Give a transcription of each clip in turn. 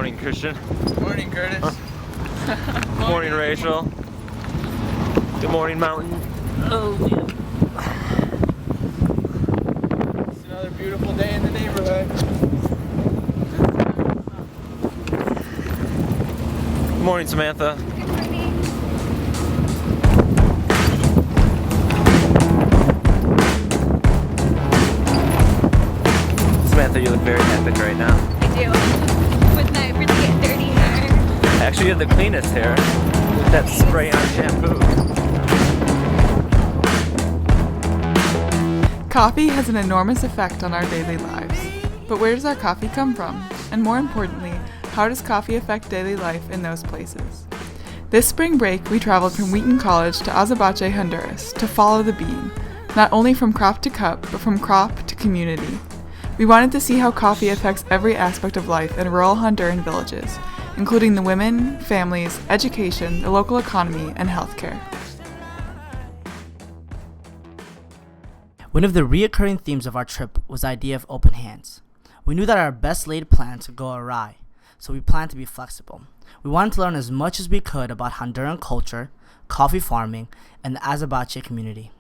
morning, Christian. Morning, Curtis. Good morning, Rachel. Good morning, Mountain. Oh, yeah. It's another beautiful day in the neighborhood. Good morning, Samantha. Good morning. Samantha, you look very epic right now. I do. With my really dirty hair. Actually, you have the cleanest hair with that spray on shampoo. Coffee has an enormous effect on our daily lives. But where does our coffee come from? And more importantly, how does coffee affect daily life in those places? This spring break, we traveled from Wheaton College to Azabache, Honduras to follow the bean, not only from crop to cup, but from crop to community. We wanted to see how coffee affects every aspect of life in rural Honduran villages, including the women, families, education, the local economy, and healthcare. One of the reoccurring themes of our trip was the idea of open hands. We knew that our best laid plans could go awry, so we planned to be flexible. We wanted to learn as much as we could about Honduran culture, coffee farming, and the Azabache community.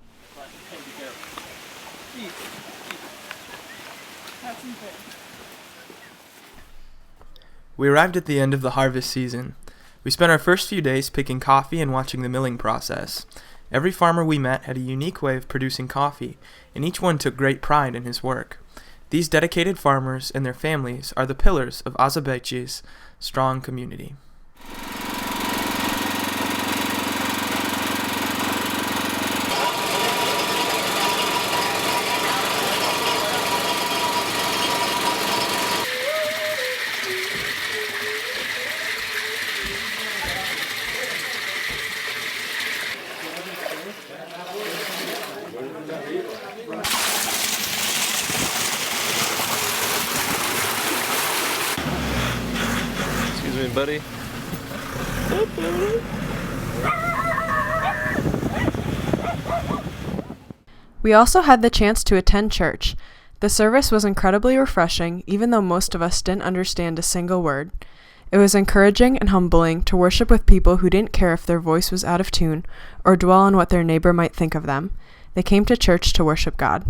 We arrived at the end of the harvest season. We spent our first few days picking coffee and watching the milling process. Every farmer we met had a unique way of producing coffee, and each one took great pride in his work. These dedicated farmers and their families are the pillars of Azabache's strong community. Excuse me, buddy. We also had the chance to attend church. The service was incredibly refreshing, even though most of us didn't understand a single word. It was encouraging and humbling to worship with people who didn't care if their voice was out of tune or dwell on what their neighbor might think of them. They came to church to worship God.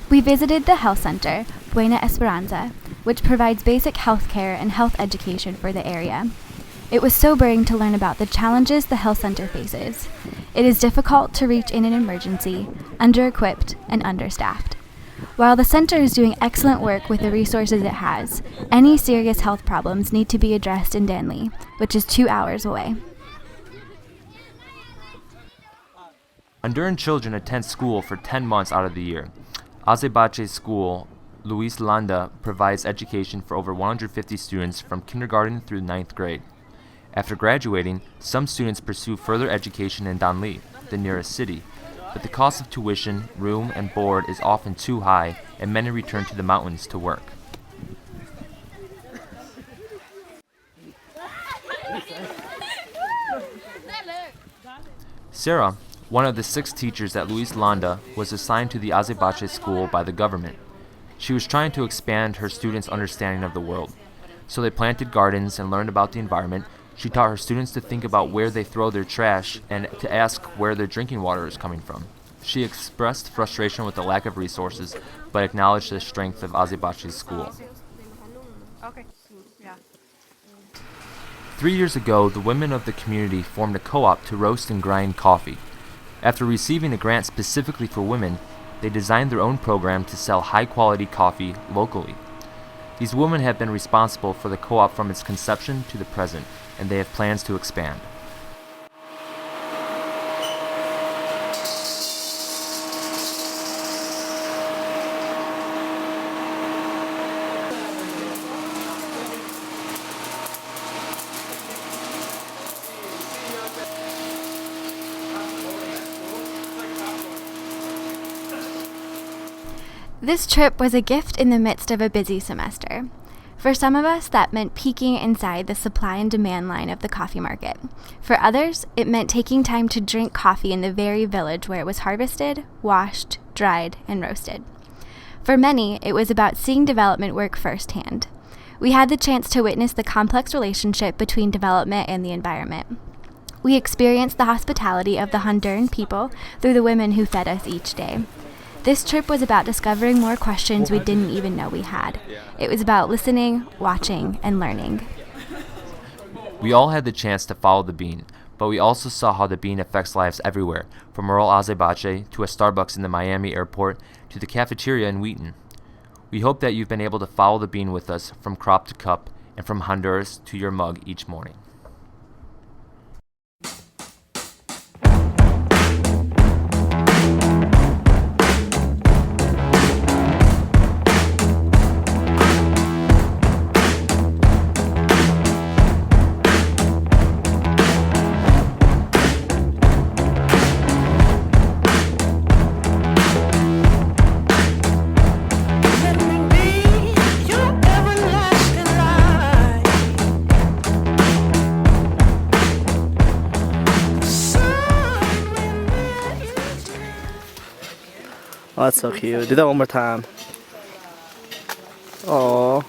We visited the health center, Buena Esperanza, which provides basic health care and health education for the area. It was sobering to learn about the challenges the health center faces. It is difficult to reach in an emergency, under-equipped, and understaffed. While the center is doing excellent work with the resources it has, any serious health problems need to be addressed in Danlí, which is 2 hours away. Honduran children attend school for 10 months out of the year. Azabache School, Luis Landa, provides education for over 150 students from kindergarten through 9th grade. After graduating, some students pursue further education in Danlí, the nearest city, but the cost of tuition, room, and board is often too high, and many return to the mountains to work. Sarah, one of the 6 teachers at Luis Landa, was assigned to the Azabache school by the government. She was trying to expand her students' understanding of the world. So they planted gardens and learned about the environment. She taught her students to think about where they throw their trash and to ask where their drinking water is coming from. She expressed frustration with the lack of resources, but acknowledged the strength of Azabache's school. 3 years ago, the women of the community formed a co-op to roast and grind coffee. After receiving a grant specifically for women, they designed their own program to sell high-quality coffee locally. These women have been responsible for the co-op from its conception to the present, and they have plans to expand. This trip was a gift in the midst of a busy semester. For some of us, that meant peeking inside the supply and demand line of the coffee market. For others, it meant taking time to drink coffee in the very village where it was harvested, washed, dried, and roasted. For many, it was about seeing development work firsthand. We had the chance to witness the complex relationship between development and the environment. We experienced the hospitality of the Honduran people through the women who fed us each day. This trip was about discovering more questions we didn't even know we had. It was about listening, watching, and learning. We all had the chance to follow the bean, but we also saw how the bean affects lives everywhere, from rural Azebache to a Starbucks in the Miami airport to the cafeteria in Wheaton. We hope that you've been able to follow the bean with us from crop to cup and from Honduras to your mug each morning. Oh, that's so cute. Do that one more time. Oh.